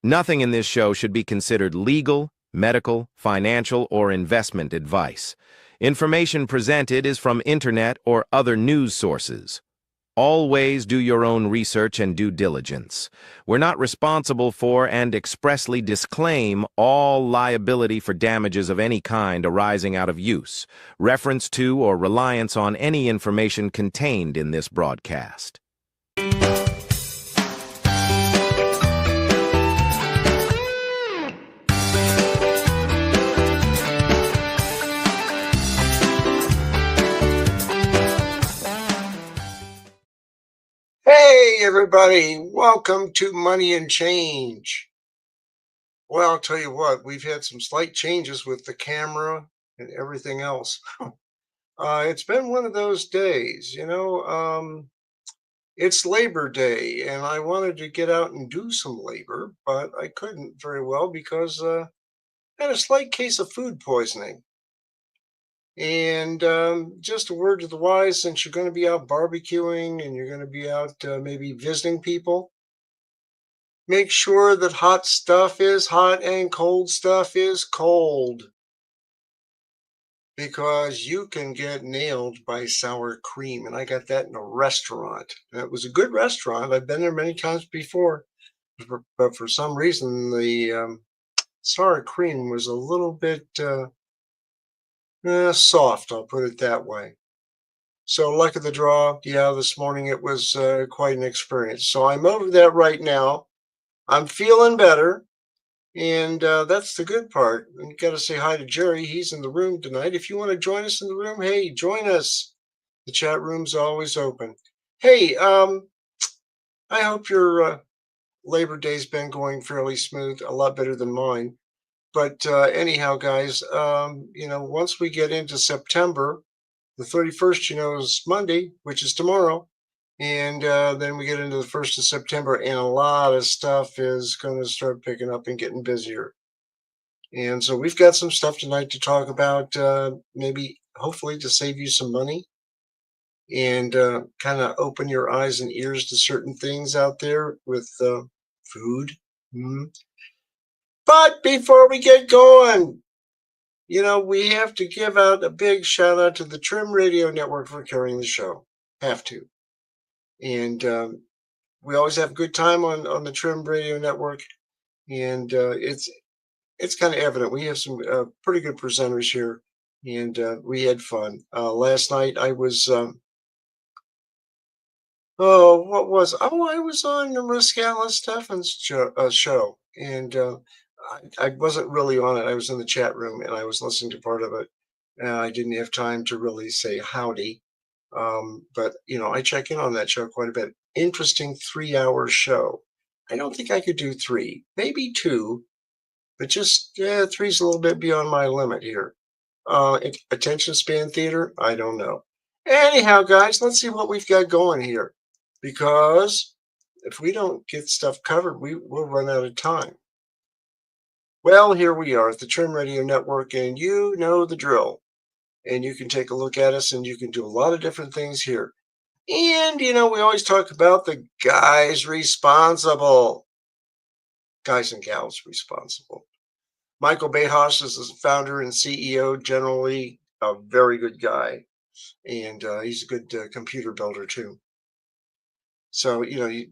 Nothing in this show should be considered legal, medical, financial, or investment advice. Information presented is from internet or other news sources. Always do your own research and due diligence. We're not responsible for and expressly disclaim all liability for damages of any kind arising out of use, reference to, or reliance on any information contained in this broadcast. Hey everybody, welcome to Money and Change. Well, I'll tell you what, we've had some slight changes with the camera and everything else. It's been one of those days, it's Labor Day and I wanted to get out and do some labor, but I couldn't very well because I had a slight case of food poisoning. And just a word to the wise, since you're going to be out barbecuing and you're going to be out maybe visiting people, make sure that hot stuff is hot and cold stuff is cold. Because you can get nailed by sour cream. And I got that in a restaurant. And it was a good restaurant. I've been there many times before. But for some reason, the sour cream was a little bit soft, I'll put it that way. So luck of the draw, yeah, this morning it was quite an experience. So I'm over that right now. I'm feeling better, and that's the good part. And you got to say hi to Jerry. He's in the room tonight. If you want to join us in the room, hey, join us. The chat room's always open. Hey, I hope your Labor Day's been going fairly smooth, a lot better than mine. But anyhow, guys, once we get into September, the 31st, is Monday, which is tomorrow. And then we get into the 1st of September, and a lot of stuff is going to start picking up and getting busier. And so we've got some stuff tonight to talk about, maybe hopefully to save you some money and kind of open your eyes and ears to certain things out there with food. But before we get going, we have to give out a big shout out to the Trim Radio Network for carrying the show. Have to. And we always have a good time on the Trim Radio Network. And it's kind of evident. We have some pretty good presenters here. And we had fun. Last night I was, I was on Riscala Steffen's show. And I wasn't really on it. I was in the chat room and I was listening to part of it. I didn't have time to really say howdy. But, I check in on that show quite a bit. Interesting 3-hour show. I don't think I could do 3, maybe 2, but just 3's a little bit beyond my limit here. Attention span theater, I don't know. Anyhow, guys, let's see what we've got going here. Because if we don't get stuff covered, we will run out of time. Well, here we are at the Trim Radio Network, and you know the drill. And you can take a look at us, and you can do a lot of different things here. And, we always talk about the guys responsible. Guys and gals responsible. Michael Behaus is the founder and CEO, generally a very good guy. And he's a good computer builder, too. So, you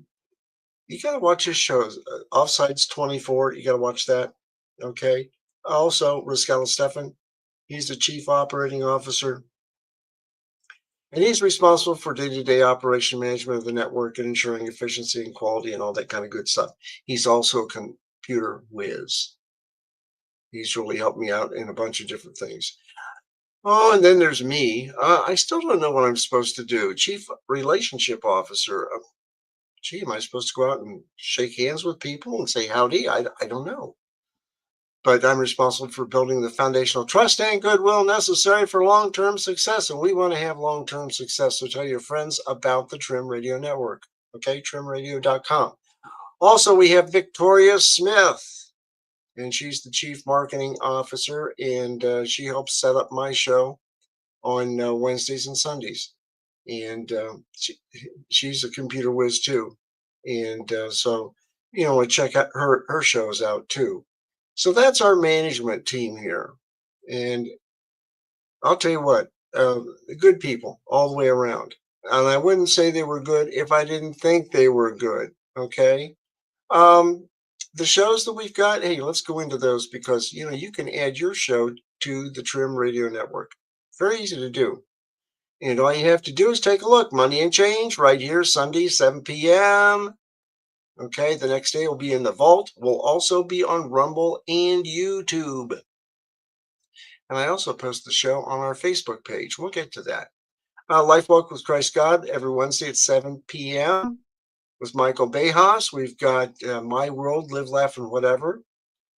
got to watch his shows. Offsides 24, you got to watch that. Okay. Also, Riscala Steffen, he's the chief operating officer. And he's responsible for day-to-day operation management of the network and ensuring efficiency and quality and all that kind of good stuff. He's also a computer whiz. He's really helped me out in a bunch of different things. Oh, and then there's me. I still don't know what I'm supposed to do. Chief relationship officer. Am I supposed to go out and shake hands with people and say howdy? I don't know. But I'm responsible for building the foundational trust and goodwill necessary for long-term success. And we want to have long-term success. So tell your friends about the Trim Radio Network. Okay, trimradio.com. Also, we have Victoria Smith. And she's the chief marketing officer. And she helps set up my show on Wednesdays and Sundays. And she's a computer whiz too. And so check out her shows out too. So that's our management team here. And I'll tell you what, good people all the way around. And I wouldn't say they were good if I didn't think they were good. Okay. Um, the shows that we've got, hey, let's go into those because you can add your show to the Trim Radio Network. Very easy to do. And all you have to do is take a look. Money and Change right here, Sunday, 7 p.m. Okay, the next day will be in the vault. We'll also be on Rumble and YouTube. And I also post the show on our Facebook page. We'll get to that. Life Walk with Christ God every Wednesday at 7 p.m. with Michael Bejas. We've got My World, Live, Laugh, and Whatever.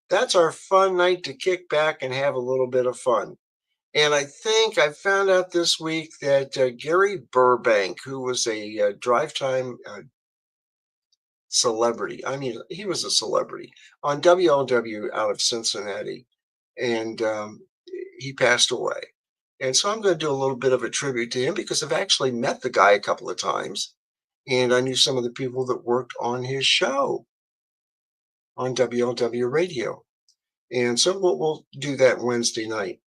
That's our fun night to kick back and have a little bit of fun. And I think I found out this week that Gary Burbank, who was a drive time celebrity, I mean, he was a celebrity on WLW out of Cincinnati, and he passed away. And so I'm going to do a little bit of a tribute to him because I've actually met the guy a couple of times. And I knew some of the people that worked on his show on WLW radio. And so we'll do that Wednesday night.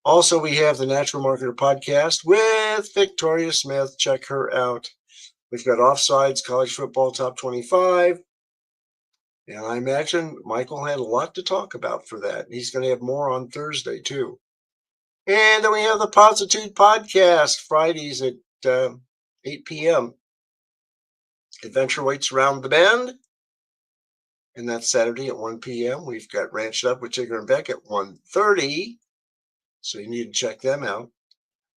Also, we have the Natural Marketer podcast with Victoria Smith. Check her out. We've got Offsides, College Football Top 25. And I imagine Michael had a lot to talk about for that. He's going to have more on Thursday, too. And then we have the Positude podcast, Fridays at 8 p.m. Adventure waits around the bend. And that's Saturday at 1 p.m. We've got Ranched Up with Tigger and Beck at 1:30. So you need to check them out.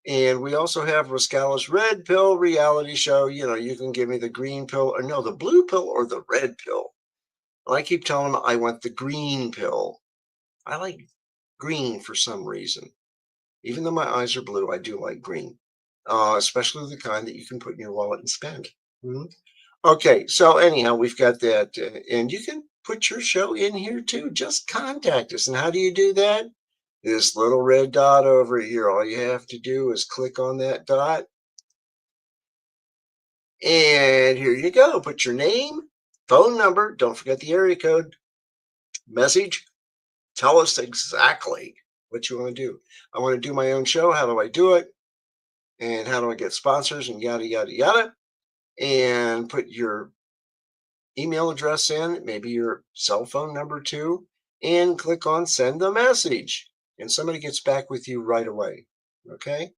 And we also have Rascala's Red Pill reality show. You can give me the green pill, or no, the blue pill or the red pill. And I keep telling them I want the green pill. I like green for some reason. Even though my eyes are blue, I do like green, especially the kind that you can put in your wallet and spend. Mm-hmm. Okay, so anyhow, we've got that. And you can put your show in here too. Just contact us. And how do you do that? This little red dot over here, all you have to do is click on that dot. And here you go. Put your name, phone number, don't forget the area code, message. Tell us exactly what you want to do. I want to do my own show. How do I do it? And how do I get sponsors and yada, yada, yada. And put your email address in, maybe your cell phone number too, and click on send a message. And somebody gets back with you right away. Okay.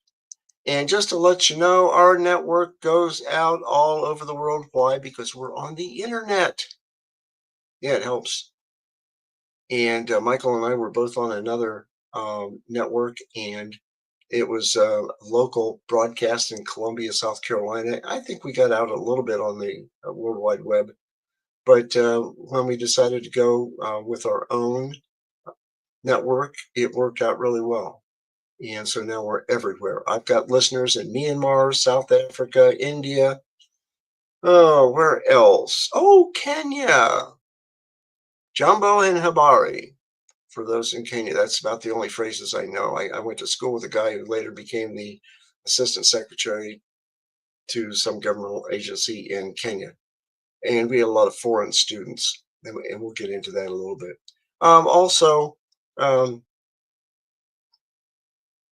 And just to let you know, our network goes out all over the world. Why? Because we're on the internet. Yeah, it helps. And Michael and I were both on another network, and it was local broadcast in Columbia, South Carolina. I think we got out a little bit on the World Wide Web. But when we decided to go with our own network, it worked out really well. And so now we're everywhere. I've got listeners in Myanmar, South Africa, India. Oh, where else? Oh, Kenya. Jambo and Habari. For those in Kenya, that's about the only phrases I know. I went to school with a guy who later became the assistant secretary to some governmental agency in Kenya. And we had a lot of foreign students, and we'll get into that a little bit. Also,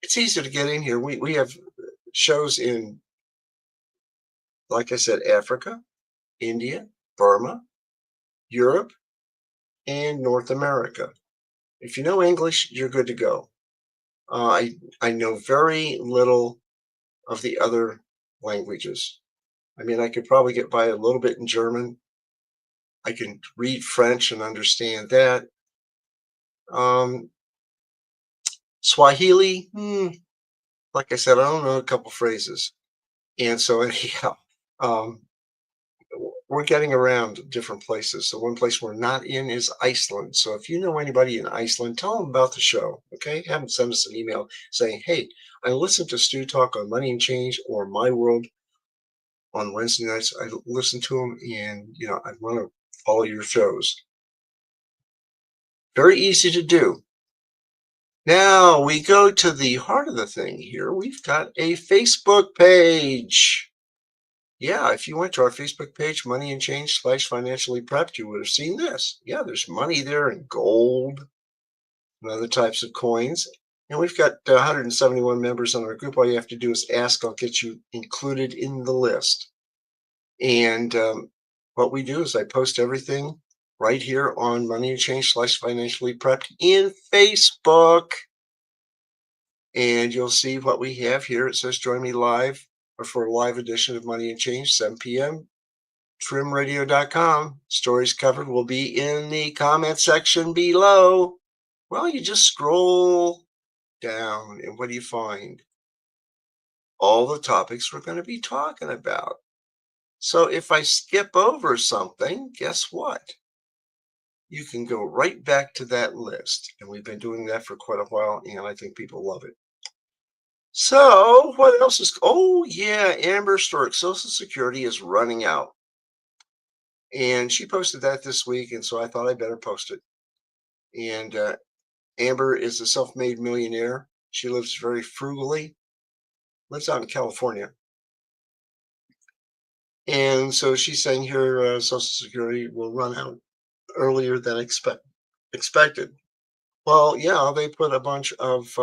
it's easy to get in here. We have shows in, like I said, Africa, India, Burma, Europe, and North America. If you know English, you're good to go. I know very little of the other languages. I mean, I could probably get by a little bit in German. I can read French and understand that. Swahili, like I said, I don't know a couple phrases. And so anyhow, we're getting around different places. So one place we're not in is Iceland. So if you know anybody in Iceland, tell them about the show. Okay, have them send us an email saying, "Hey, I listened to Stu talk on Money and Change or My World on Wednesday nights. I listen to them, and I want to follow your shows." Very easy to do. Now we go to the heart of the thing here. We've got a Facebook page. Yeah, if you went to our Facebook page, Money and Change / Financially Prepped, you would have seen this. Yeah, there's money there in gold and other types of coins. And we've got 171 members on our group. All you have to do is ask. I'll get you included in the list. And what we do is I post everything right here on Money and Change / Financially Prepped in Facebook. And you'll see what we have here. It says join me live or for a live edition of Money and Change, 7 p.m. trimradio.com. Stories covered will be in the comment section below. Well, you just scroll down, and what do you find? All the topics we're going to be talking about. So if I skip over something, guess what? You can go right back to that list. And we've been doing that for quite a while, and I think people love it. So what else is, oh yeah, Amber Stork, Social Security is running out. And she posted that this week, and so I thought I better post it. And Amber is a self-made millionaire. She lives very frugally, lives out in California. And so she's saying her Social Security will run out earlier than expected. Well, yeah, they put a bunch of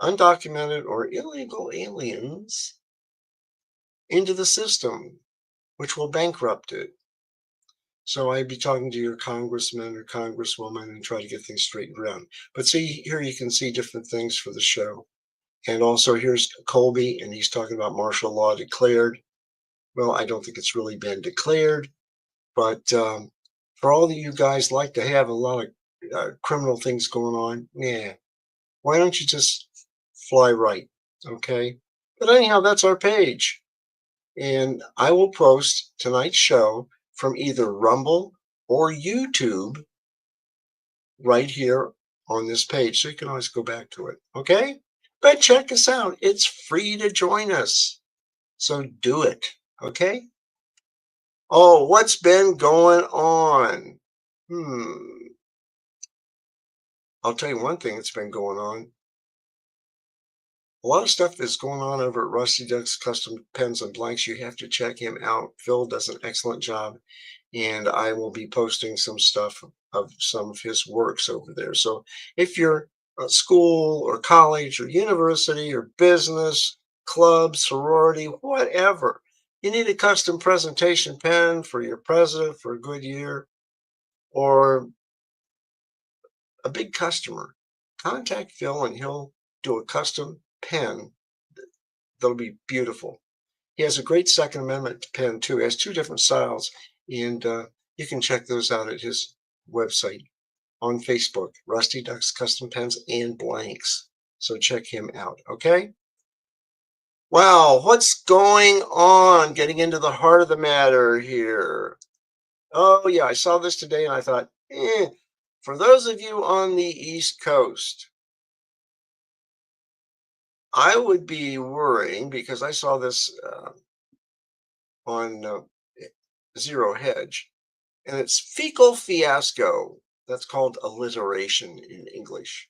undocumented or illegal aliens into the system, which will bankrupt it. So I'd be talking to your congressman or congresswoman and try to get things straightened around. But see, here you can see different things for the show. And also here's Colby, and he's talking about martial law declared. Well, I don't think it's really been declared, but for all of you guys like to have a lot of criminal things going on, yeah, why don't you just fly right, okay? But anyhow, that's our page. And I will post tonight's show from either Rumble or YouTube right here on this page. So you can always go back to it, okay? But check us out. It's free to join us. So do it, okay? Oh, what's been going on? I'll tell you one thing that's been going on. A lot of stuff is going on over at Rusty Duck's Custom Pens and Blanks. You have to check him out. Phil does an excellent job, and I will be posting some stuff of some of his works over there. So if you're a school or college or university or business, club, sorority, whatever, you need a custom presentation pen for your president for a good year, or a big customer, contact Phil and he'll do a custom pen that'll be beautiful. He has a great Second Amendment pen too. He has two different styles, and you can check those out at his website on Facebook, Rusty Duck's Custom Pens and Blanks. So check him out, okay? Wow, what's going on? Getting into the heart of the matter here. Oh yeah, I saw this today and I thought, for those of you on the East Coast, I would be worrying because I saw this on Zero Hedge, and it's fecal fiasco. That's called alliteration in English.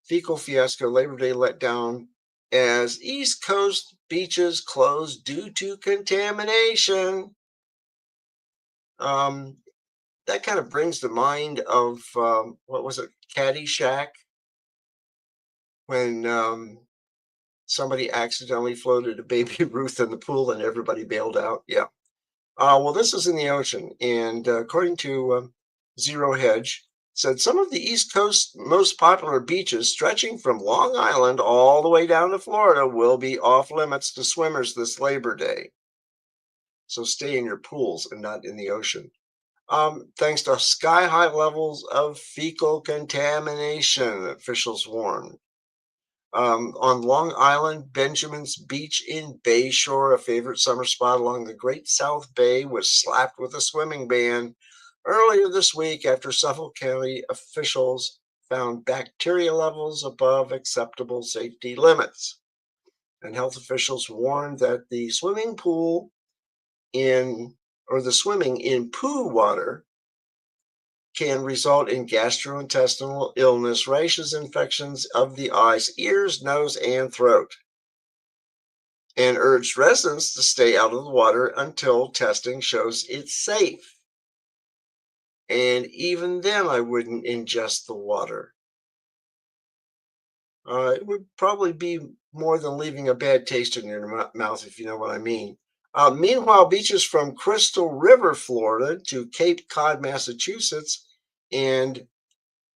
Fecal fiasco, Labor Day letdown as East Coast beaches close due to contamination. That kind of brings to mind of what was it, Caddyshack, when somebody accidentally floated a baby Ruth in the pool and everybody bailed out. Yeah. Well, this is in the ocean, and according to Zero Hedge, said some of the East Coast's most popular beaches, stretching from Long Island all the way down to Florida, will be off limits to swimmers this Labor Day. So stay in your pools and not in the ocean. Thanks to sky-high levels of fecal contamination, officials warned. On Long Island, Benjamin's Beach in Bayshore, a favorite summer spot along the Great South Bay, was slapped with a swimming ban earlier this week after Suffolk County officials found bacteria levels above acceptable safety limits. And health officials warned that the swimming in poo water can result in gastrointestinal illness, rashes, infections of the eyes, ears, nose, and throat. and urged residents to stay out of the water until testing shows it's safe. And even then, I wouldn't ingest the water. It would probably be more than leaving a bad taste in your mouth, if you know what I mean. Meanwhile, beaches from Crystal River, Florida, to Cape Cod, Massachusetts, and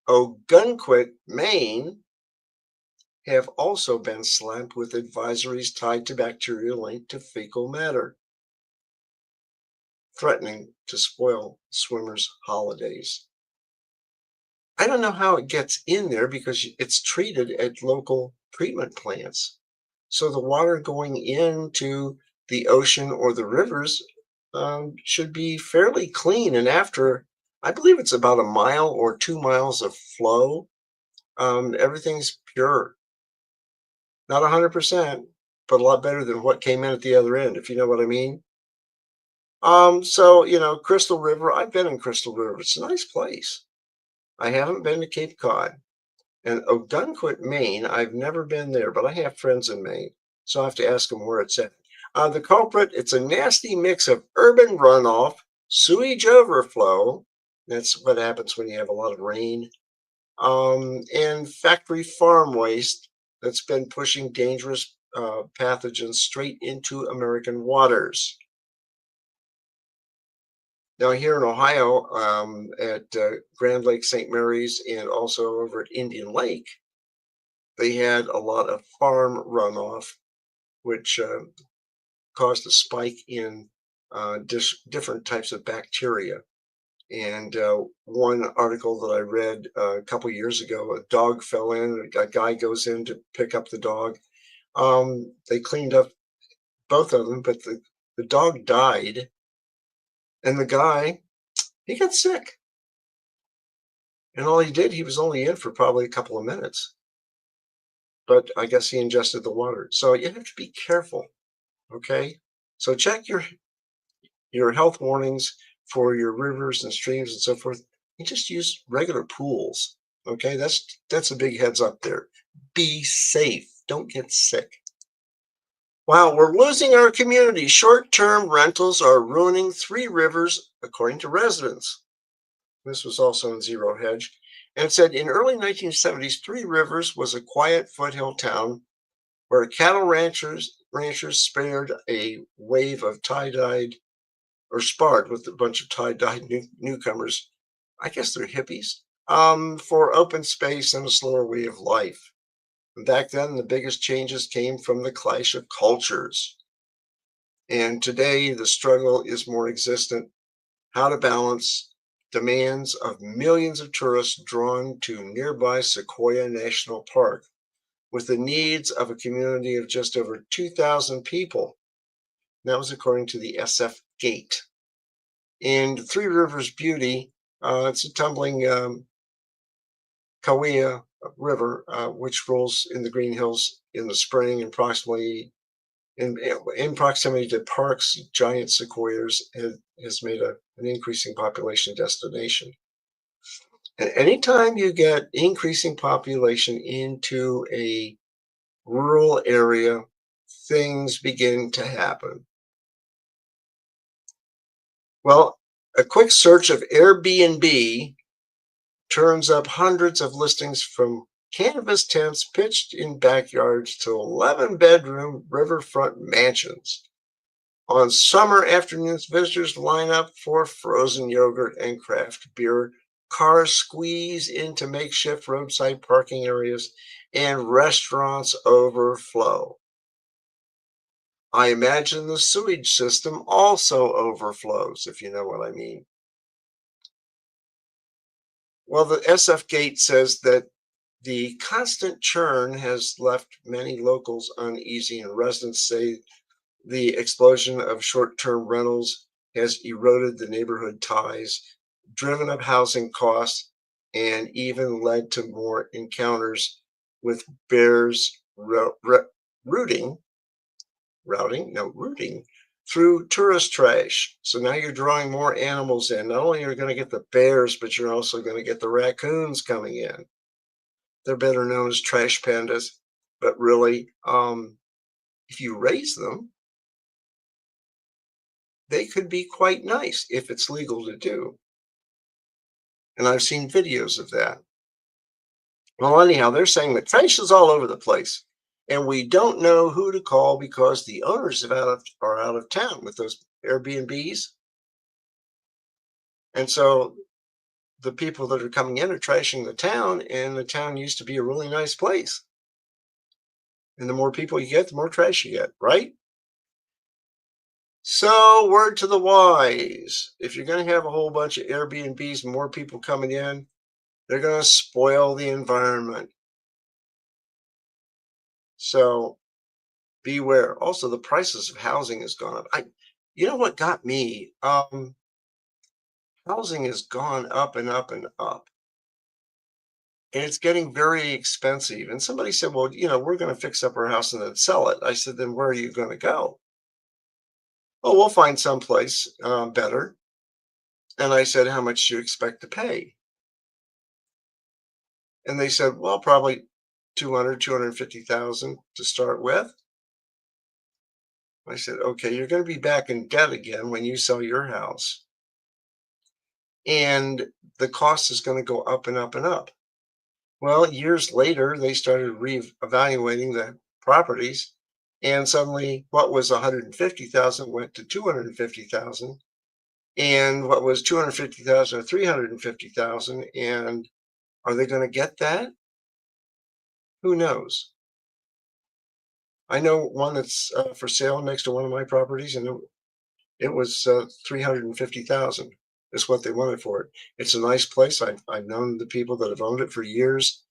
Ogunquit, Maine, have also been slapped with advisories tied to bacteria linked to fecal matter, threatening to spoil swimmers' holidays. I don't know how it gets in there because it's treated at local treatment plants. So the water going into the ocean or the rivers should be fairly clean. And after, I believe it's about a mile or 2 miles of flow, everything's pure. Not 100%, but a lot better than what came in at the other end, if you know what I mean. So, Crystal River, I've been in Crystal River. It's a nice place. I haven't been to Cape Cod. And Ogunquit, Maine, I've never been there, but I have friends in Maine, so I have to ask them where it's at. The culprit, it's a nasty mix of urban runoff, sewage overflow. That's what happens when you have a lot of rain, and factory farm waste that's been pushing dangerous pathogens straight into American waters. Now, here in Ohio, at Grand Lake St. Mary's and also over at Indian Lake, they had a lot of farm runoff, which caused a spike in different types of bacteria. And one article that I read a couple years ago, a dog fell in, a guy goes in to pick up the dog. They cleaned up both of them, but the dog died, and the guy, he got sick. And all he was only in for probably a couple of minutes. But I guess he ingested the water. So you have to be careful. Okay. So check your health warnings for your rivers and streams and so forth. You just use regular pools. Okay. That's a big heads up there. Be safe. Don't get sick. Wow, we're losing our community. Short-term rentals are ruining Three Rivers, according to residents. This was also in Zero Hedge. And it said in early 1970s, Three Rivers was a quiet foothill town where cattle ranchers spared a wave of tie-dyed or sparred with a bunch of tie-dyed newcomers. I guess they're hippies, for open space and a slower way of life. Back then, the biggest changes came from the clash of cultures. And today, the struggle is more existent. How to balance demands of millions of tourists drawn to nearby Sequoia National Park with the needs of a community of just over 2,000 people. That was according to the SF Gate. And Three Rivers Beauty, it's a tumbling Kauai River, which rolls in the Green Hills in the spring, and approximately in proximity to parks, giant sequoias has made an increasing population destination. And anytime you get increasing population into a rural area, things begin to happen. Well, a quick search of Airbnb turns up hundreds of listings from canvas tents pitched in backyards to 11-bedroom riverfront mansions. On summer afternoons, visitors line up for frozen yogurt and craft beer. Cars squeeze into makeshift roadside parking areas, and restaurants overflow. I imagine the sewage system also overflows, if you know what I mean. Well, the SF Gate says that the constant churn has left many locals uneasy, and residents say the explosion of short-term rentals has eroded the neighborhood ties, driven up housing costs, and even led to more encounters with bears rooting through tourist trash. So now you're drawing more animals in. Not only are you going to get the bears, but you're also going to get the raccoons coming in. They're better known as trash pandas, but really, if you raise them, they could be quite nice if it's legal to do. And I've seen videos of that. Well, anyhow, they're saying that trash is all over the place. And we don't know who to call because the owners are out of town with those Airbnbs. And so the people that are coming in are trashing the town, and the town used to be a really nice place. And the more people you get, the more trash you get, right? So, word to the wise, if you're going to have a whole bunch of Airbnbs and more people coming in, they're going to spoil the environment. So, beware. Also, the prices of housing has gone up. You know what got me? Housing has gone up and up and up, and it's getting very expensive. And somebody said, "Well, we're going to fix up our house and then sell it." I said, "Then where are you going to go?" "Oh, we'll find someplace better." And I said, "How much do you expect to pay?" And they said, "Well, probably 250,000 to start with." I said, "Okay, you're going to be back in debt again when you sell your house. And the cost is going to go up and up and up." Well, years later, they started re-evaluating the properties, and suddenly what was 150,000 went to 250,000, and what was 250,000 or 350,000. And are they going to get that? Who knows? I know one that's for sale next to one of my properties, and it was 350,000 is what they wanted for it. It's a nice place. I've known the people that have owned it for years,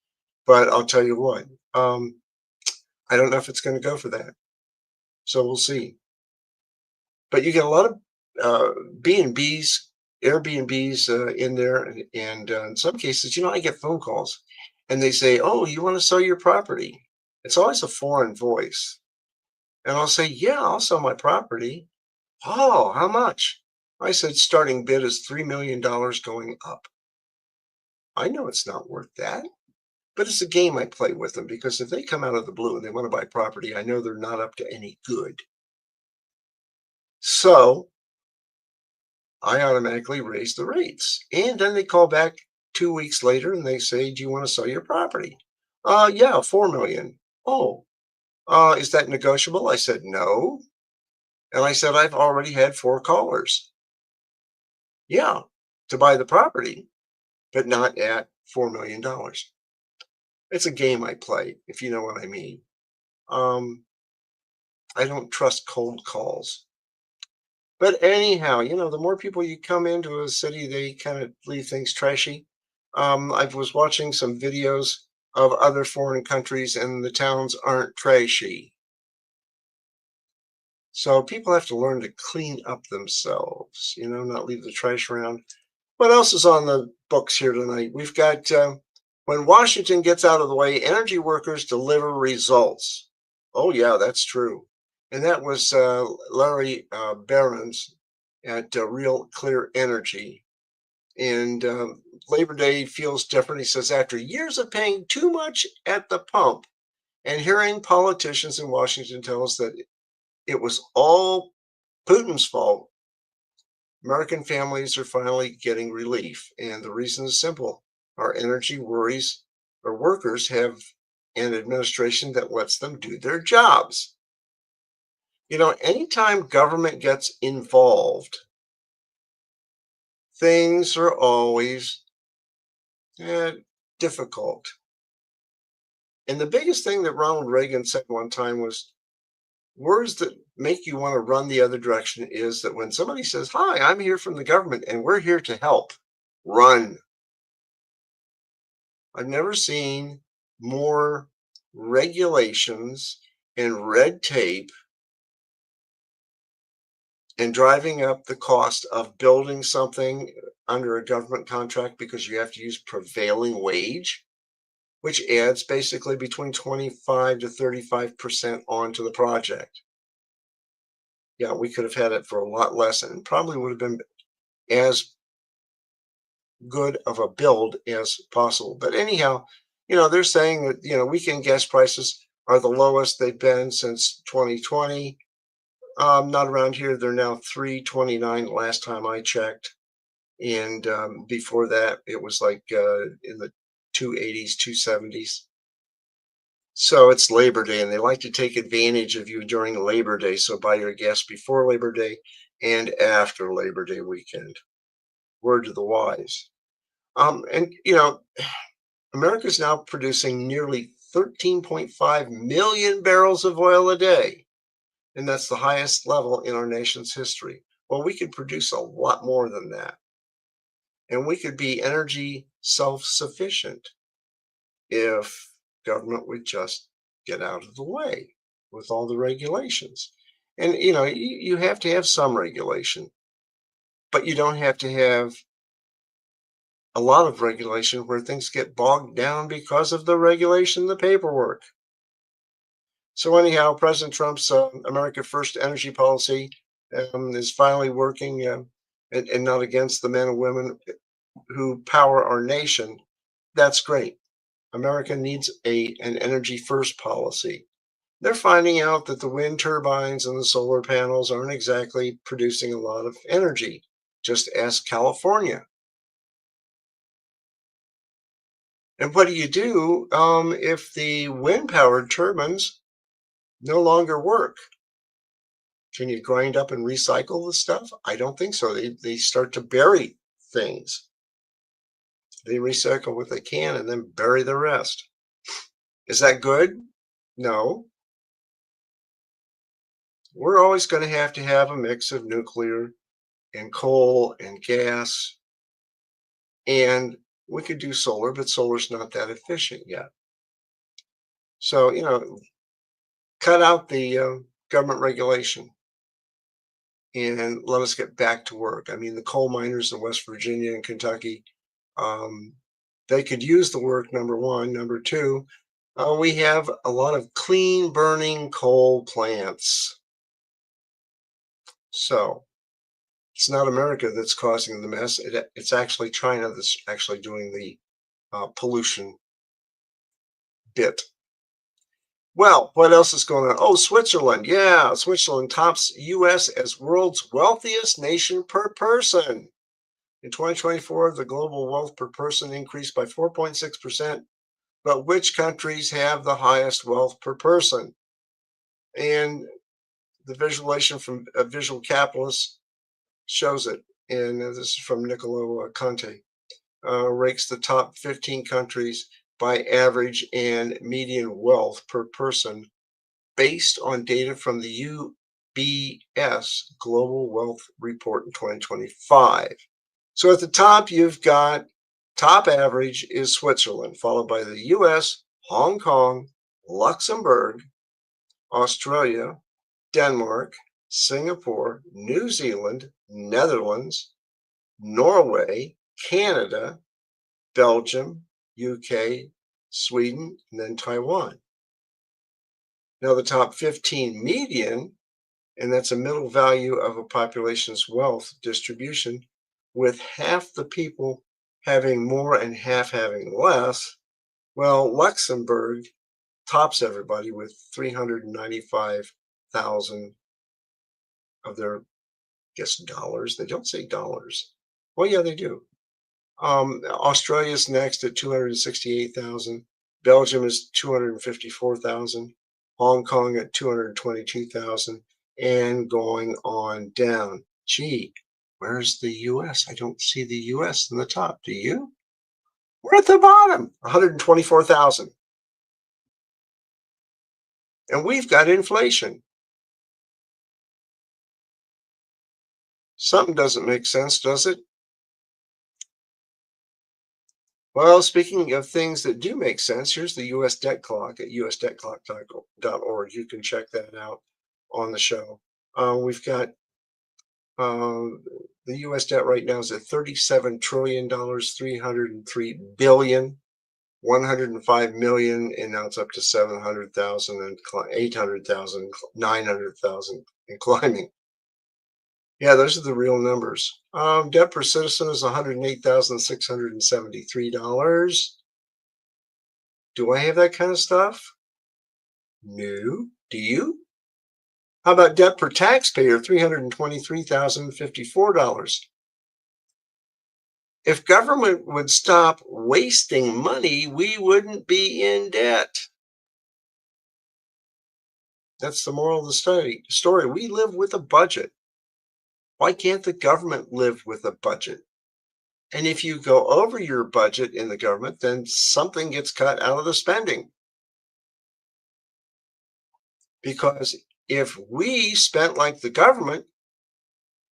but I'll tell you what, I don't know if it's going to go for that. So we'll see. But you get a lot of B and B's, Airbnbs in there, and in some cases, I get phone calls, and they say, "Oh, you want to sell your property?" It's always a foreign voice, and I'll say, "Yeah, I'll sell my property." "Oh, how much?" I said, "Starting bid is $3 million going up." I know it's not worth that, but it's a game I play with them because if they come out of the blue and they want to buy property, I know they're not up to any good. So I automatically raise the rates. And then they call back 2 weeks later and they say, "Do you want to sell your property?" Yeah, 4 million. "Oh, is that negotiable?" I said, "No." And I said, "I've already had 4 callers." "Yeah, to buy the property, but not at $4 million. It's a game I play, if you know what I mean. Um, I don't trust cold calls. But anyhow, the more people you come into a city, they kind of leave things trashy. I was watching some videos of other foreign countries, and the towns aren't trashy. So people have to learn to clean up themselves, not leave the trash around. What else is on the books here tonight? We've got when Washington gets out of the way, energy workers deliver results. Oh, yeah, that's true. And that was Larry Barron's at Real Clear Energy. And Labor Day feels different. He says, after years of paying too much at the pump and hearing politicians in Washington tell us that it was all Putin's fault, American families are finally getting relief. And the reason is simple: our energy worries or workers have an administration that lets them do their jobs. Anytime government gets involved, things are always eh, difficult. And the biggest thing that Ronald Reagan said one time was, words that make you want to run the other direction is that when somebody says, "Hi, I'm here from the government and we're here to help," run. I've never seen more regulations and red tape and driving up the cost of building something under a government contract because you have to use prevailing wage, which adds basically between 25 to 35% onto the project. Yeah, we could have had it for a lot less and probably would have been as good of a build as possible. But anyhow, they're saying that, weekend gas prices are the lowest they've been since 2020. Not around here. They're now 329 last time I checked. And before that, it was like in the 280s, 270s. So it's Labor Day, and they like to take advantage of you during Labor Day. So buy your gas before Labor Day and after Labor Day weekend. Word to the wise. And America's now producing nearly 13.5 million barrels of oil a day, and that's the highest level in our nation's history. Well, we could produce a lot more than that, and we could be energy self-sufficient if government would just get out of the way with all the regulations. And you have to have some regulation, but you don't have to have a lot of regulation where things get bogged down because of the regulation, the paperwork. So anyhow, President Trump's America First energy policy is finally working, and not against the men and women who power our nation. That's great. America needs an energy first policy. They're finding out that the wind turbines and the solar panels aren't exactly producing a lot of energy. Just ask California. And what do you do if the wind powered turbines no longer work? Can you grind up and recycle the stuff? I don't think so. They start to bury things. They recycle what they can and then bury the rest. Is that good? No. We're always going to have a mix of nuclear and coal and gas. And we could do solar, but solar's not that efficient yet. So, cut out the government regulation and let us get back to work. I mean, the coal miners in West Virginia and Kentucky, they could use the work, number one. Number two, we have a lot of clean burning coal plants. So it's not America that's causing the mess. It's actually China that's actually doing the pollution bit. Well, what else is going on? Oh, Switzerland. Yeah, Switzerland tops US as world's wealthiest nation per person. In 2024, the global wealth per person increased by 4.6%. But which countries have the highest wealth per person? And the visualization from Visual Capitalist shows it. And this is from Niccolo Conte. Ranks the top 15 countries by average and median wealth per person based on data from the UBS Global Wealth Report in 2025. So at the top, you've got top average is Switzerland, followed by the US, Hong Kong, Luxembourg, Australia, Denmark, Singapore, New Zealand, Netherlands, Norway, Canada, Belgium, UK, Sweden, and then Taiwan. Now, the top 15 median, and that's a middle value of a population's wealth distribution, with half the people having more and half having less. Well, Luxembourg tops everybody with 395,000 of their, I guess, dollars. They don't say dollars. Well, yeah, they do. Australia's next at 268,000. Belgium is 254,000. Hong Kong at 222,000, and going on down. Gee, where's the US? I don't see the US in the top. Do you? We're at the bottom, 124,000. And we've got inflation. Something doesn't make sense, does it? Well, speaking of things that do make sense, here's the US debt clock at usdebtclock.org. You can check that out on the show. We've got the US debt right now is at $37 trillion, 303 billion, 105 million, and now it's up to 700,000 and 800,000, 900,000 and climbing. Yeah, those are the real numbers. Debt per citizen is $108,673. Do I have that kind of stuff? No. Do you? How about debt per taxpayer, $323,054? If government would stop wasting money, we wouldn't be in debt. That's the moral of the story. We live with a budget. Why can't the government live with a budget? And if you go over your budget in the government, then something gets cut out of the spending. Because if we spent like the government,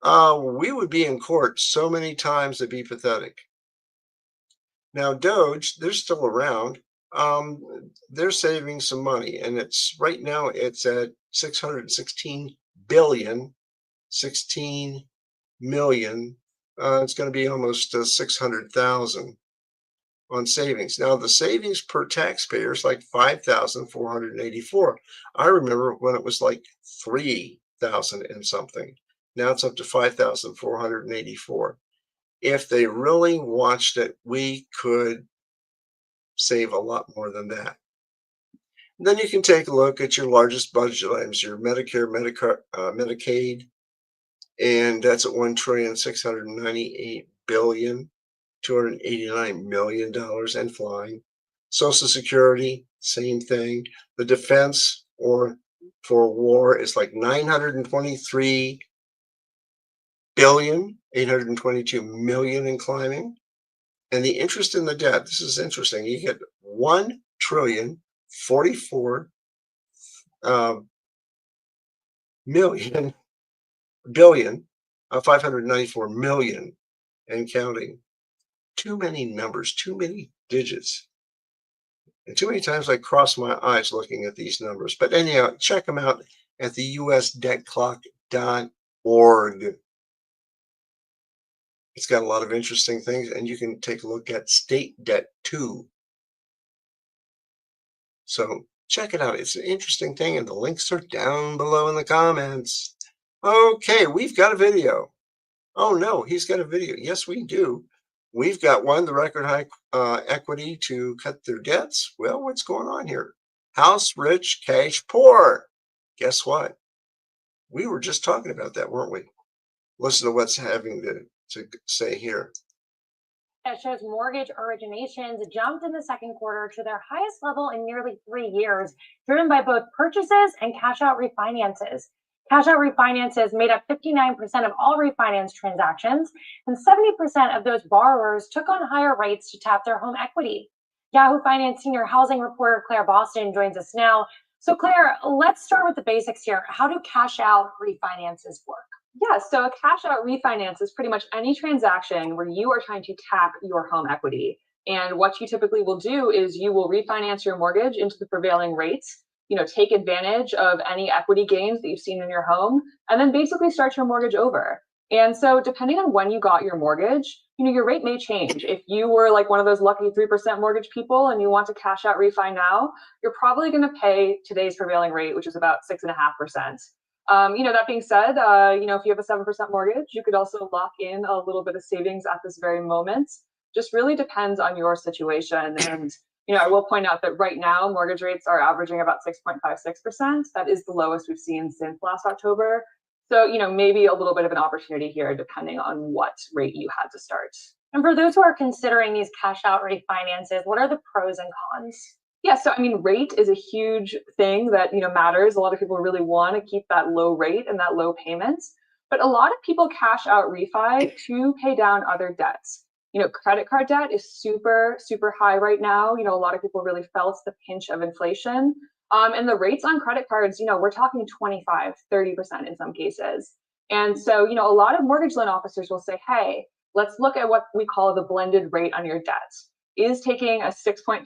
we would be in court so many times it'd be pathetic. Now, Doge, they're still around. They're saving some money, and it's right now it's at 616 billion, 16 million. It's going to be almost 600,000 on savings. Now, the savings per taxpayer is like 5,484. I remember when it was like 3,000 and something. Now it's up to 5,484. If they really watched it, we could save a lot more than that. Then you can take a look at your largest budget items, your Medicare, Medicaid, and that's at $1,698,289,000,000 and flying. Social Security, same thing. The defense or for war is like 923,822,000,000 and climbing. And the interest in the debt, this is interesting. You get 1,044,000,000,000 billion, 594,000,000 and counting. Too many numbers, too many digits. And too many times I cross my eyes looking at these numbers. But anyhow, check them out at the usdebtclock.org. It's got a lot of interesting things, and you can take a look at state debt too. So check it out. It's an interesting thing, and the links are down below in the comments. Okay, we've got a video. Oh no, he's got a video. Yes, we do. We've got one, the record high equity to cut their debts. Well, what's going on here? House rich, cash poor. Guess what? We were just talking about that, weren't we? Listen to what's having to say here. That shows mortgage originations jumped in the second quarter to their highest level in nearly 3 years, driven by both purchases and cash out refinances. Cash out refinances made up 59% of all refinance transactions, and 70% of those borrowers took on higher rates to tap their home equity. Yahoo Finance senior housing reporter Claire Boston joins us now. So Claire, let's start with the basics here. How do cash out refinances work? Yeah, so a cash out refinance is pretty much any transaction where you are trying to tap your home equity. And what you typically will do is you will refinance your mortgage into the prevailing rates, take advantage of any equity gains that you've seen in your home, and then basically start your mortgage over. And so depending on when you got your mortgage, your rate may change. If you were like one of those lucky 3% mortgage people and you want to cash out refi now, you're probably going to pay today's prevailing rate, which is about 6.5%. That being said, if you have a 7% mortgage, you could also lock in a little bit of savings at this very moment. Just really depends on your situation. And, I will point out that right now, mortgage rates are averaging about 6.56%. That is the lowest we've seen since last October. So, maybe a little bit of an opportunity here, depending on what rate you had to start. And for those who are considering these cash out refinances, what are the pros and cons? Yeah, so rate is a huge thing that matters. A lot of people really want to keep that low rate and that low payments, but a lot of people cash out refi to pay down other debts. Credit card debt is super, super high right now. A lot of people really felt the pinch of inflation. And the rates on credit cards, we're talking 25, 30% in some cases. And so, a lot of mortgage loan officers will say, hey, let's look at what we call the blended rate on your debt. Is taking a 6.5%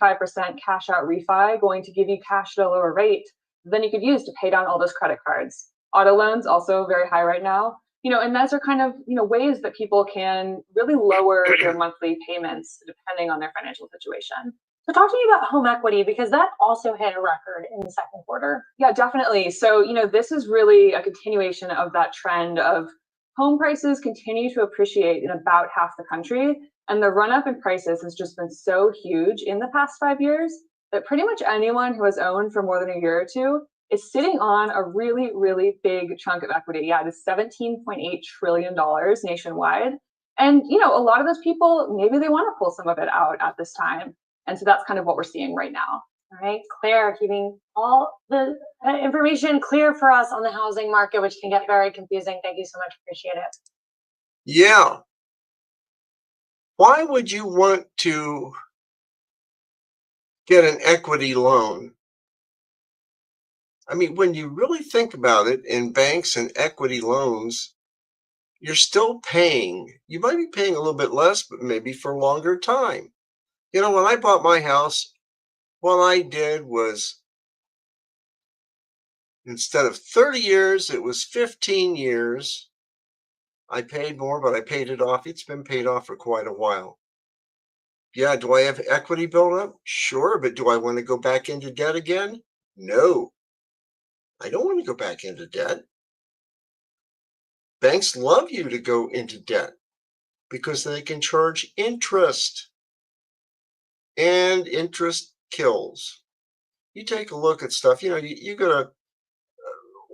cash out refi going to give you cash at a lower rate than you could use to pay down all those credit cards? Auto loans also very high right now. And those are kind of, ways that people can really lower their monthly payments depending on their financial situation. So talk to me about home equity, because that also hit a record in the second quarter. Yeah, definitely. So, this is really a continuation of that trend of home prices continue to appreciate in about half the country. And the run up in prices has just been so huge in the past 5 years that pretty much anyone who has owned for more than a year or two is sitting on a really, really big chunk of equity. Yeah, it is $17.8 trillion nationwide. And, a lot of those people, maybe they want to pull some of it out at this time. And so that's kind of what we're seeing right now. All right, Claire, keeping all the information clear for us on the housing market, which can get very confusing. Thank you so much. Appreciate it. Yeah. Why would you want to get an equity loan? I mean, when you really think about it, in banks and equity loans, you're still paying. You might be paying a little bit less, but maybe for a longer time. When I bought my house, what I did was, instead of 30 years, it was 15 years. I paid more, but I paid it off. It's been paid off for quite a while. Yeah, do I have equity built up? Sure, but do I want to go back into debt again? No, I don't want to go back into debt. Banks love you to go into debt because they can charge interest, and interest kills. You take a look at stuff, you go to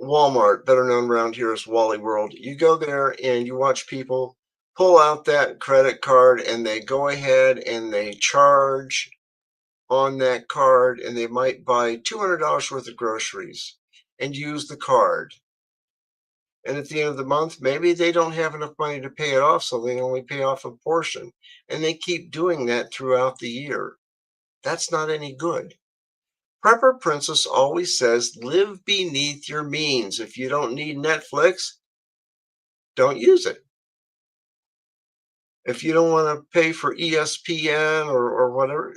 Walmart, better known around here as Wally World. You go there and you watch people pull out that credit card, and they go ahead and they charge on that card, and they might buy $200 worth of groceries and use the card. And at the end of the month, maybe they don't have enough money to pay it off, so they only pay off a portion. And they keep doing that throughout the year. That's not any good. Prepper Princess always says, live beneath your means. If you don't need Netflix, don't use it. If you don't want to pay for ESPN or whatever,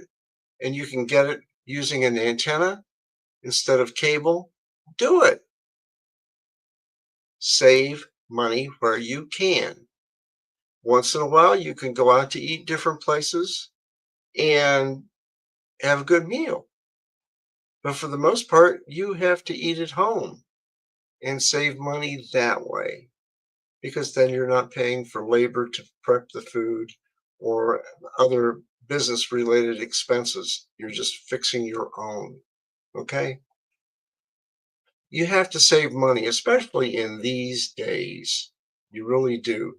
and you can get it using an antenna instead of cable, do it. Save money where you can. Once in a while, you can go out to eat different places and have a good meal. But for the most part, you have to eat at home and save money that way, because then you're not paying for labor to prep the food or other business-related expenses. You're just fixing your own, okay? You have to save money, especially in these days. You really do.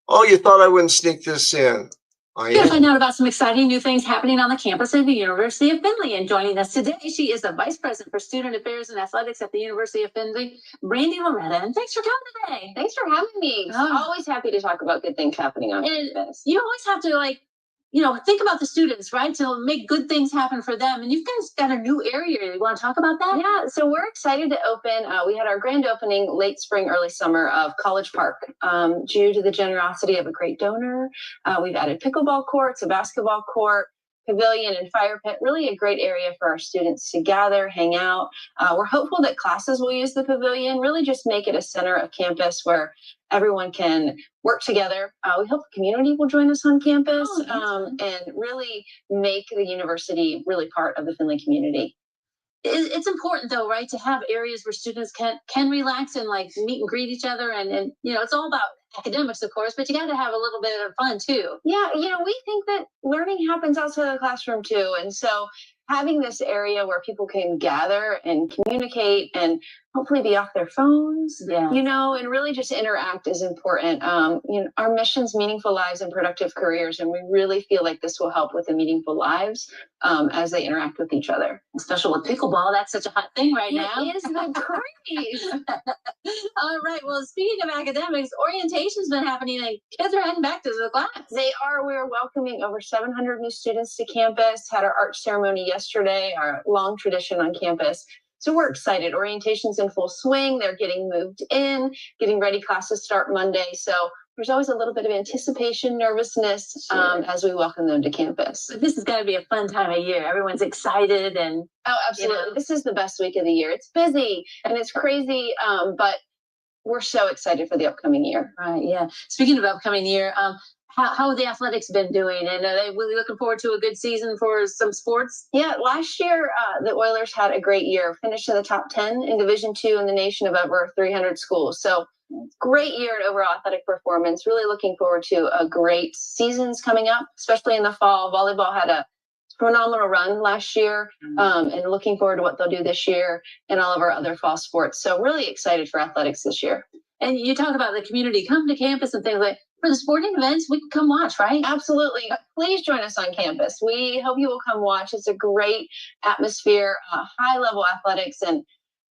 Oh, you thought I wouldn't sneak this in. We're going to find out about some exciting new things happening on the campus of the University of Findlay. And joining us today, she is the Vice President for Student Affairs and Athletics at the University of Findlay, Brandy Loretta. And thanks for coming today. Thanks for having me. Always happy to talk about good things happening on campus. You always have to think about the students, right? To make good things happen for them. And you've guys got a new area. You want to talk about that? Yeah, so we're excited to open. We had our grand opening late spring, early summer of College Park. Due to the generosity of a great donor, we've added pickleball courts, a basketball court, pavilion, and fire pit. Really a great area for our students to gather, hang out. We're hopeful that classes will use the pavilion, really just make it a center of campus where everyone can work together. We hope the community will join us on campus and really make the university really part of the Findlay community. It's important though, right, to have areas where students can relax and meet and greet each other, and it's all about academics, of course, but you got to have a little bit of fun too. Yeah, we think that learning happens outside of the classroom too, and so having this area where people can gather and communicate and hopefully be off their phones, and really just interact is important. Our mission's meaningful lives and productive careers, and we really feel like this will help with the meaningful lives as they interact with each other. Especially with pickleball, that's such a hot thing right now. It is the craze. All right. Well, speaking of academics, orientation's been happening and kids are heading back to the class. They are. We are welcoming over 700 new students to campus, had our arch ceremony yesterday, our long tradition on campus. So we're excited. Orientation's in full swing. They're getting moved in, getting ready. Classes start Monday. So there's always a little bit of anticipation, nervousness as we welcome them to campus. But this has got to be a fun time of year. Everyone's excited and absolutely. This is the best week of the year. It's busy and it's crazy, but we're so excited for the upcoming year. Right. Yeah. Speaking of upcoming year, how have the athletics been doing? And are they really looking forward to a good season for some sports? Yeah, last year, the Oilers had a great year, finished in the top 10 in Division II in the nation of over 300 schools. So great year in overall athletic performance. Really looking forward to a great seasons coming up, especially in the fall. Volleyball had a phenomenal run last year, and looking forward to what they'll do this year and all of our other fall sports. So really excited for athletics this year. And you talk about the community come to campus and things like for the sporting events, we can come watch, right? Absolutely. Please join us on campus. We hope you will come watch. It's a great atmosphere, high level athletics, and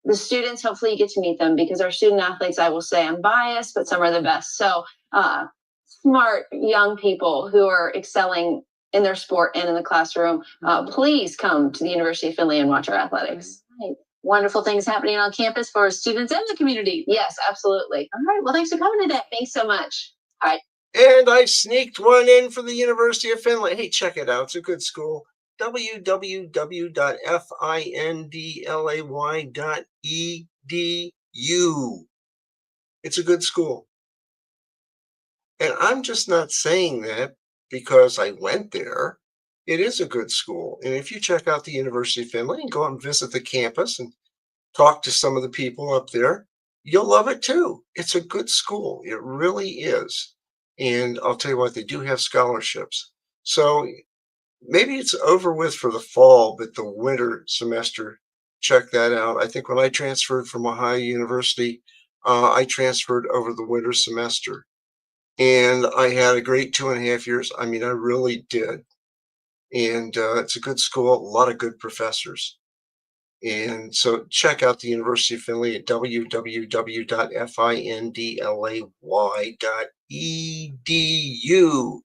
the students, hopefully you get to meet them, because our student athletes, I will say I'm biased, but some are the best. So smart young people who are excelling in their sport and in the classroom. Please come to the University of Findlay and watch our athletics. Right. Wonderful things happening on campus for students and the community. Yes, absolutely. All right. Well, thanks for coming today. Thanks so much. And I sneaked one in for the University of Findlay. Hey, check it out. It's a good school. www.findlay.edu. It's a good school. And I'm just not saying that because I went there. It is a good school. And if you check out the University of Findlay and go out and visit the campus and talk to some of the people up there, you'll love it too. It's a good school. It really is. And I'll tell you what, they do have scholarships. So maybe it's over with for the fall, but the winter semester, check that out. I think when I transferred from Ohio University, I transferred over the winter semester. And I had a great 2.5 years. I mean, I really did. And it's a good school, a lot of good professors. And so check out the University of Findlay at www.findlay.edu.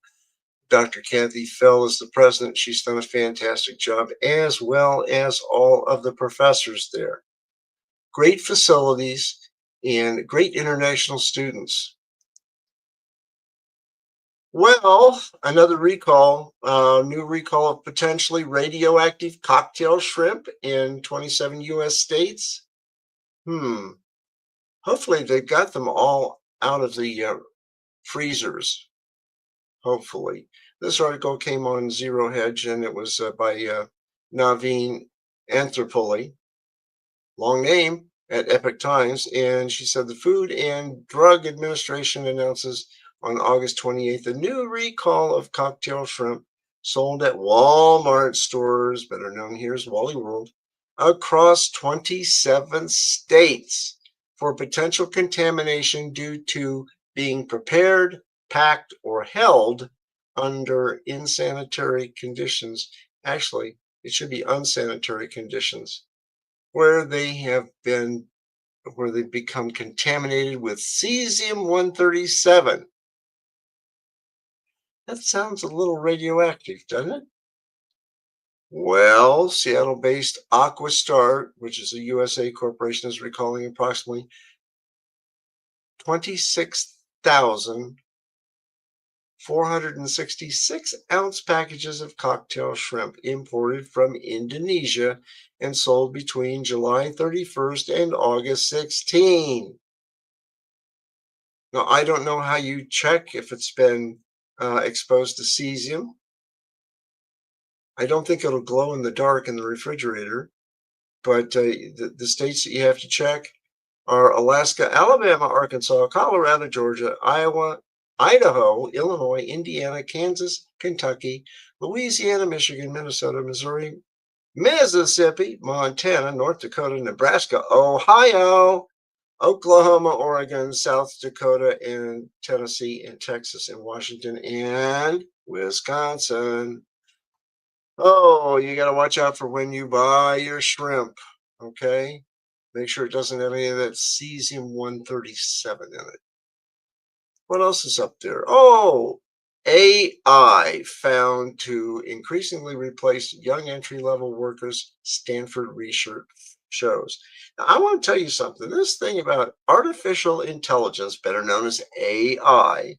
Dr. Kathy Fell is the president. She's done a fantastic job, as well as all of the professors there. Great facilities and great international students. Well, another recall, new recall of potentially radioactive cocktail shrimp in 27 U.S. states. Hopefully they've got them all out of the freezers. Hopefully. This article came on Zero Hedge, and it was by Naveen Anthropoli, long name, at Epic Times. And she said the Food and Drug Administration announces on August 28th, a new recall of cocktail shrimp sold at Walmart stores, better known here as Wally World, across 27 states for potential contamination due to being prepared, packed, or held under insanitary conditions. Actually, it should be unsanitary conditions, where they've become contaminated with cesium-137. That sounds a little radioactive, doesn't it? Well, Seattle-based Aquastar, which is a USA corporation, is recalling approximately 26,466-ounce packages of cocktail shrimp imported from Indonesia and sold between July 31st and August 16. Now, I don't know how you check if it's been exposed to cesium. I don't think it'll glow in the dark in the refrigerator, but the states that you have to check are Alaska, Alabama, Arkansas, Colorado, Georgia, Iowa, Idaho, Illinois, Indiana, Kansas, Kentucky, Louisiana, Michigan, Minnesota, Missouri, Mississippi, Montana, North Dakota, Nebraska, Ohio, Oklahoma, Oregon, South Dakota, and Tennessee, and Texas, and Washington, and Wisconsin. Oh, you got to watch out for when you buy your shrimp, okay? Make sure it doesn't have any of that cesium-137 in it. What else is up there? Oh, AI found to increasingly replace young entry-level workers, Stanford research shows. Now, I want to tell you something. This thing about artificial intelligence, better known as AI,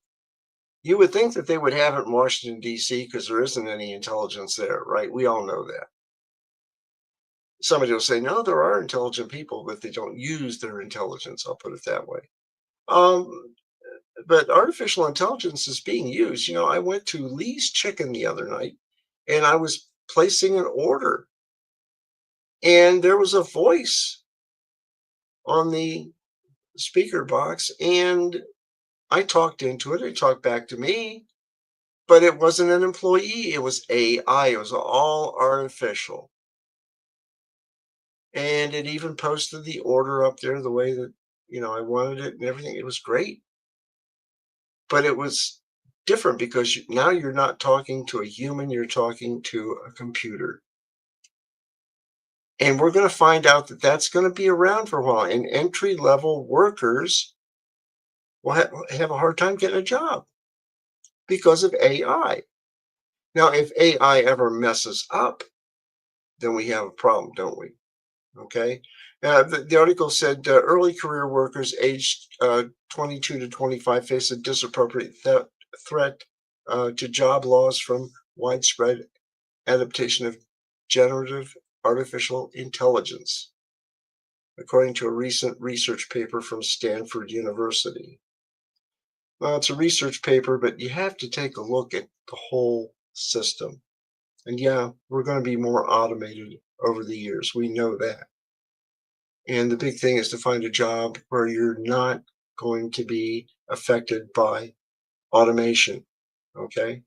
you would think that they would have it in Washington, D.C., because there isn't any intelligence there, right? We all know that. Somebody will say, no, there are intelligent people, but they don't use their intelligence. I'll put it that way. But artificial intelligence is being used. You know, I went to Lee's Chicken the other night, and I was placing an order, and there was a voice on the speaker box, and I talked into it. It talked back to me, but it wasn't an employee. It was AI. It was all artificial. And it even posted the order up there the way that, I wanted it and everything. It was great. But it was different because now you're not talking to a human, you're talking to a computer. And we're going to find out that that's going to be around for a while. And entry-level workers will have a hard time getting a job because of AI. Now, if AI ever messes up, then we have a problem, don't we? Okay. The article said early career workers aged 22 to 25 face a disappropriate threat to job loss from widespread adaptation of generative artificial intelligence, according to a recent research paper from Stanford University. Well, it's a research paper, but you have to take a look at the whole system. And yeah, we're going to be more automated over the years. We know that. And the big thing is to find a job where you're not going to be affected by automation. Okay.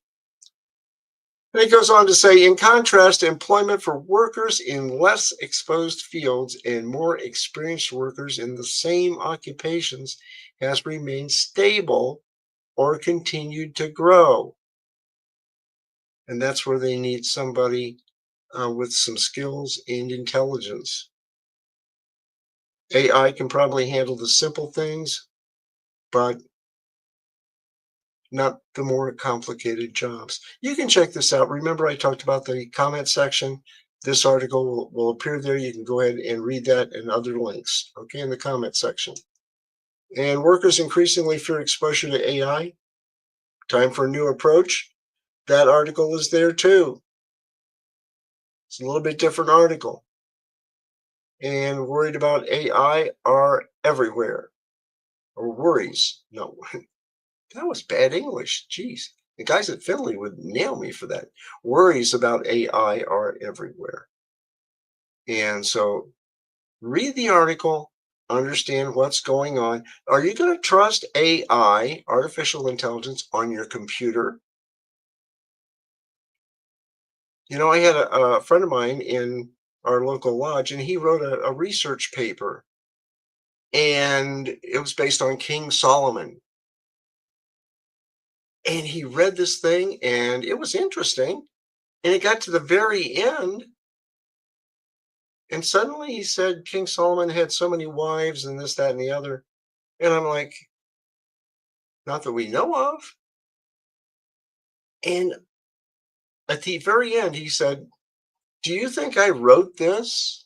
And it goes on to say, in contrast, employment for workers in less exposed fields and more experienced workers in the same occupations has remained stable or continued to grow. And that's where they need somebody with some skills and intelligence. AI can probably handle the simple things, but not the more complicated jobs. You can check this out. Remember, I talked about the comment section. This article will appear there. You can go ahead and read that and other links, okay, in the comment section. And workers increasingly fear exposure to AI. Time for a new approach. That article is there too. It's a little bit different article. And worried about AI are everywhere. Or worries. No, that was bad English. Jeez. The guys at Finley would nail me for that. Worries about AI are everywhere. And so read the article, understand what's going on. Are you going to trust AI, artificial intelligence, on your computer? I had a friend of mine in our local lodge, and he wrote a research paper. And it was based on King Solomon. And he read this thing, and it was interesting. And it got to the very end. And suddenly he said King Solomon had so many wives and this, that, and the other. And I'm like, not that we know of. And at the very end, he said, do you think I wrote this?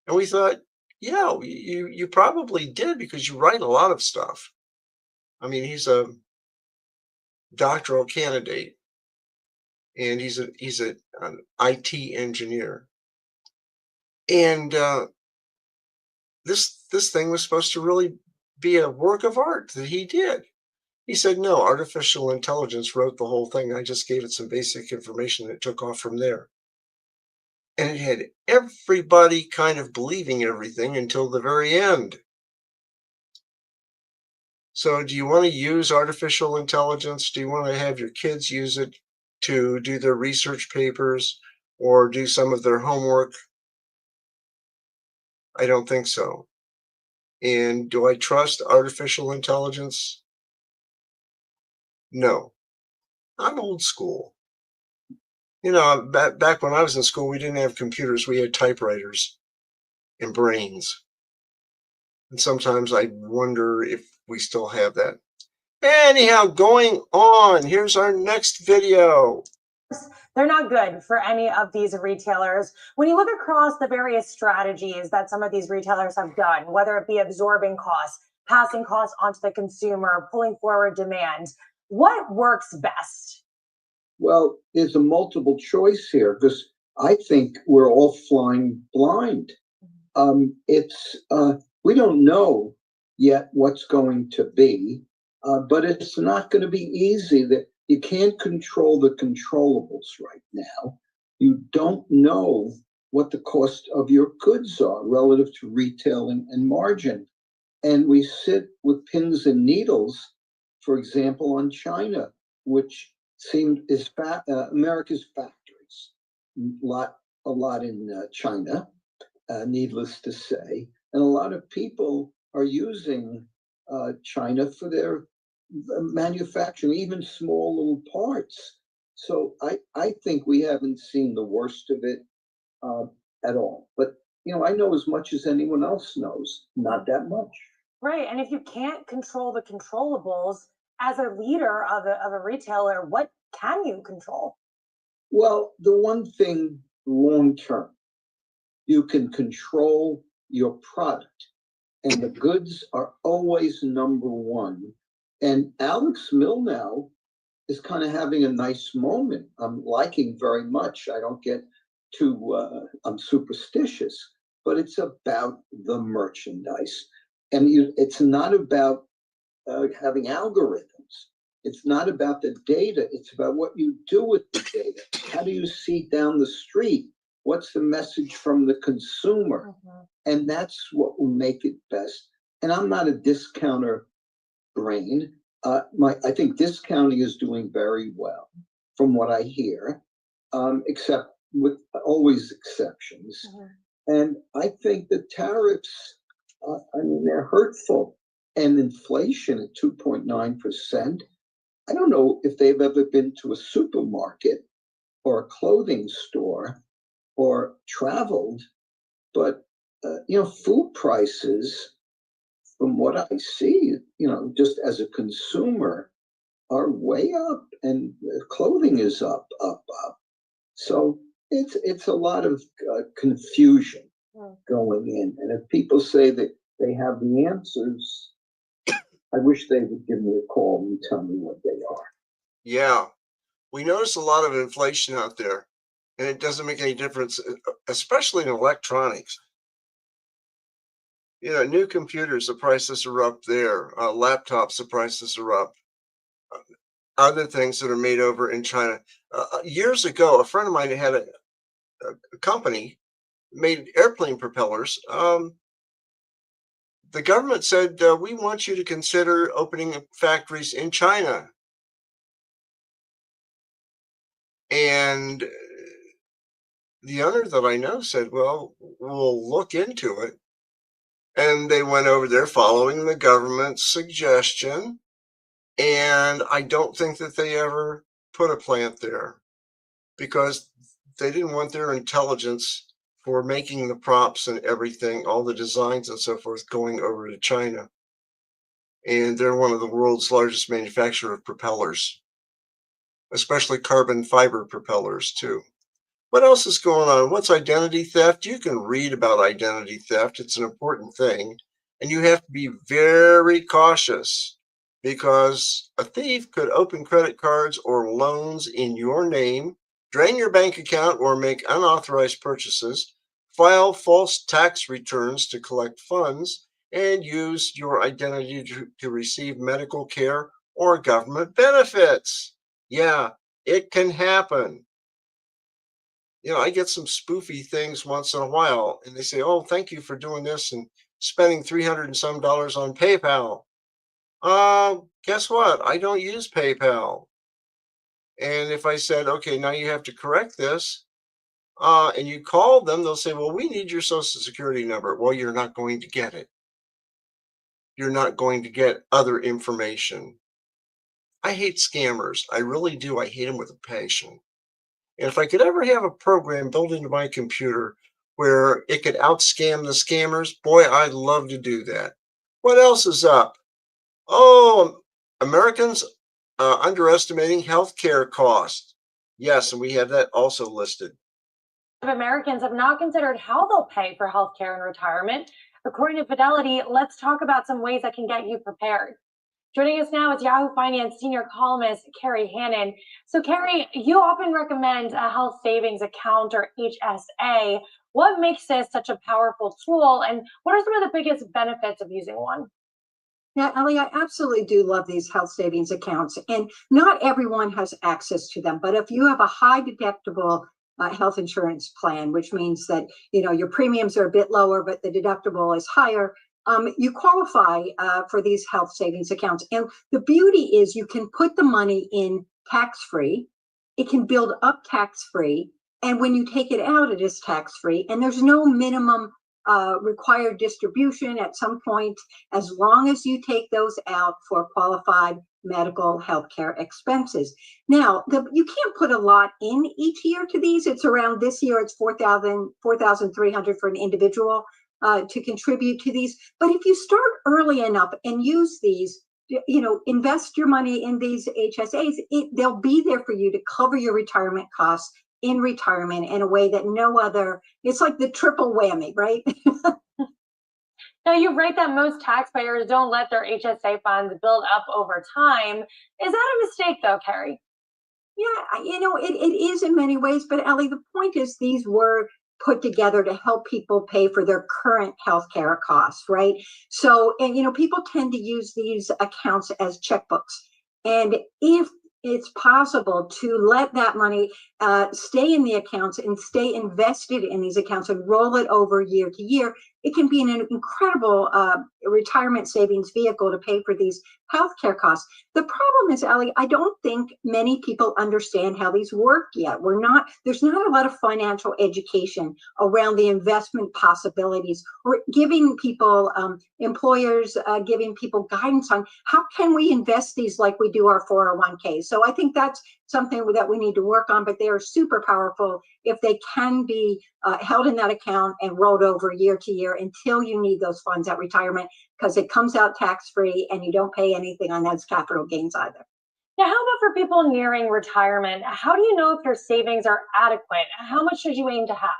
And we thought, yeah, you probably did, because you write a lot of stuff. I mean, he's a doctoral candidate, and he's an IT engineer. And this thing was supposed to really be a work of art that he did. He said, no, artificial intelligence wrote the whole thing. I just gave it some basic information and it took off from there. And it had everybody kind of believing everything until the very end. So do you want to use artificial intelligence? Do you want to have your kids use it to do their research papers or do some of their homework? I don't think so. And do I trust artificial intelligence? No. I'm old school. Back when I was in school, we didn't have computers. We had typewriters and brains. And sometimes I wonder if we still have that. Anyhow, going on, here's our next video. They're not good for any of these retailers. When you look across the various strategies that some of these retailers have done, whether it be absorbing costs, passing costs onto the consumer, pulling forward demand, what works best? Well, there's a multiple choice here, because I think we're all flying blind. We don't know yet what's going to be, but it's not going to be easy. That you can't control the controllables right now. You don't know what the cost of your goods are relative to retail and margin. And we sit with pins and needles, for example, on China, which America's factories. A lot in China, needless to say, and a lot of people are using China for their manufacturing, even small little parts. So I think we haven't seen the worst of it at all. But I know as much as anyone else knows, not that much. Right. And if you can't control the controllables as a leader of a retailer, what can you control? Well, the one thing long term, you can control your product, and the goods are always number one. And Alex Milnow is kind of having a nice moment. I'm liking very much. I don't get too, I'm superstitious, but it's about the merchandise. And it's not about having algorithms. It's not about the data. It's about what you do with the data. How do you see down the street? What's the message from the consumer? And that's what will make it best. And I'm not a discounter brain. I think discounting is doing very well from what I hear, except with always exceptions. And I think the tariffs, they're hurtful. And inflation at 2.9%. I don't know if they've ever been to a supermarket or a clothing store or traveled, but food prices, from what I see, just as a consumer, are way up, and clothing is up. So it's a lot of confusion going in. And if people say that they have the answers, I wish they would give me a call and tell me what they are. Yeah, we notice a lot of inflation out there, and it doesn't make any difference, especially in electronics. New computers, the prices are up there. Laptops, the prices are up. Other things that are made over in China. Years ago, a friend of mine had a company made airplane propellers. The government said, we want you to consider opening factories in China. And the owner that I know said, well, we'll look into it. And they went over there following the government's suggestion. And I don't think that they ever put a plant there because they didn't want their intelligence for making the props and everything, all the designs and so forth, going over to China. And they're one of the world's largest manufacturer of propellers, especially carbon fiber propellers too. What else is going on? What's identity theft? You can read about identity theft. It's an important thing. And you have to be very cautious because a thief could open credit cards or loans in your name, drain your bank account or make unauthorized purchases, file false tax returns to collect funds, and use your identity to receive medical care or government benefits. Yeah, it can happen. I get some spoofy things once in a while, and they say, oh, thank you for doing this and spending $300 and some on PayPal. Guess what? I don't use PayPal. And if I said, okay, now you have to correct this, and you call them, they'll say, well, we need your social security number. Well, you're not going to get it. You're not going to get other information. I hate scammers. I really do. I hate them with a passion. And if I could ever have a program built into my computer where it could outscam the scammers, boy, I'd love to do that. What else is up? Oh, Americans underestimating healthcare costs. Yes, and we have that also listed. Americans have not considered how they'll pay for healthcare in retirement. According to Fidelity, let's talk about some ways that can get you prepared. Joining us now is Yahoo Finance senior columnist Carrie Hannon. So Carrie, you often recommend a health savings account or HSA. What makes this such a powerful tool, and what are some of the biggest benefits of using one? Yeah, Ellie, I absolutely do love these health savings accounts, and not everyone has access to them. But if you have a high deductible health insurance plan, which means that your premiums are a bit lower, but the deductible is higher, you qualify for these health savings accounts. And the beauty is you can put the money in tax-free. It can build up tax-free. And when you take it out, it is tax-free. And there's no minimum required distribution at some point, as long as you take those out for qualified medical healthcare expenses. Now, you can't put a lot in each year to these. It's around, this year, it's $4,300 for an individual to contribute to these. But if you start early enough and use these, invest your money in these HSAs, they'll be there for you to cover your retirement costs in retirement in a way that no other, it's like the triple whammy, right? Now, you write that most taxpayers don't let their HSA funds build up over time. Is that a mistake, though, Carrie? Yeah, it is in many ways, but Ellie, the point is these were put together to help people pay for their current healthcare costs, right? So, and people tend to use these accounts as checkbooks. And if it's possible to let that money stay in the accounts and stay invested in these accounts and roll it over year to year, it can be an incredible retirement savings vehicle to pay for these healthcare costs. The problem is, Ellie, I don't think many people understand how these work yet. There's not a lot of financial education around the investment possibilities, or giving people, employers, giving people guidance on how can we invest these like we do our 401k. So I think that's something that we need to work on, but they are super powerful if they can be held in that account and rolled over year to year until you need those funds at retirement, because it comes out tax-free and you don't pay anything on those capital gains either. Now, how about for people nearing retirement? How do you know if your savings are adequate? How much should you aim to have?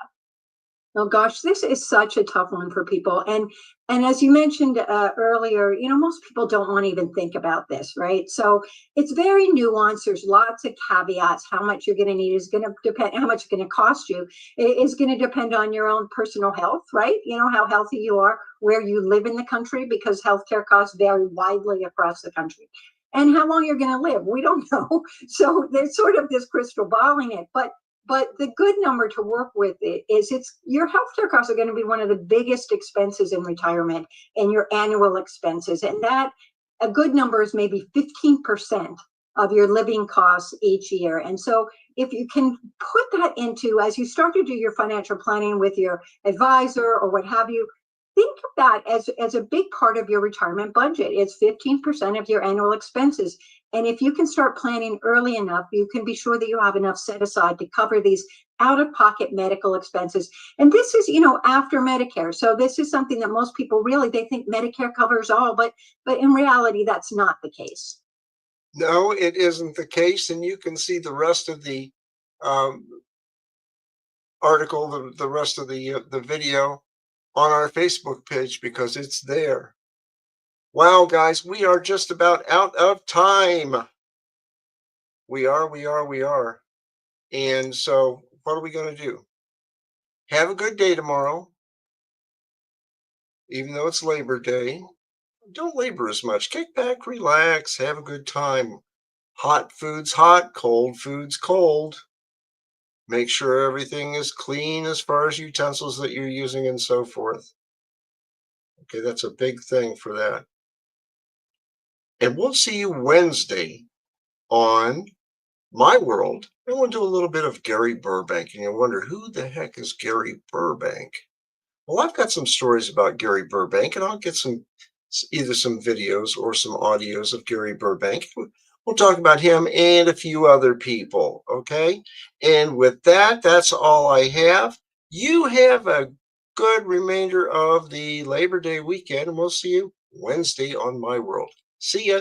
Oh gosh, this is such a tough one for people. And as you mentioned earlier, most people don't want to even think about this, right? So it's very nuanced. There's lots of caveats. How much you're going to need is going to depend, how much it's going to cost you. It is going to depend on your own personal health, right? How healthy you are, where you live in the country, because healthcare costs vary widely across the country. And how long you're going to live, we don't know. So there's sort of this crystal balling it. But the good number to work with is your healthcare costs are going to be one of the biggest expenses in retirement and your annual expenses. And that a good number is maybe 15% of your living costs each year. And so if you can put that into, as you start to do your financial planning with your advisor or what have you, think of that as a big part of your retirement budget. It's 15% of your annual expenses. And if you can start planning early enough, you can be sure that you have enough set aside to cover these out-of-pocket medical expenses. And this is, after Medicare. So this is something that most people they think Medicare covers all, but in reality, that's not the case. No, it isn't the case. And you can see the rest of the article, the rest of the video on our Facebook page, because it's there. Wow, guys, we are just about out of time. We are. And so what are we going to do? Have a good day tomorrow. Even though it's Labor Day, don't labor as much. Kick back, relax, have a good time. Hot food's hot, cold food's cold. Make sure everything is clean as far as utensils that you're using and so forth. Okay, that's a big thing for that. And we'll see you Wednesday on My World. And we'll do a little bit of Gary Burbank. And you'll wonder, who the heck is Gary Burbank? Well, I've got some stories about Gary Burbank, and I'll get either some videos or some audios of Gary Burbank. We'll talk about him and a few other people, okay? And with that, that's all I have. You have a good remainder of the Labor Day weekend, and we'll see you Wednesday on My World. See ya.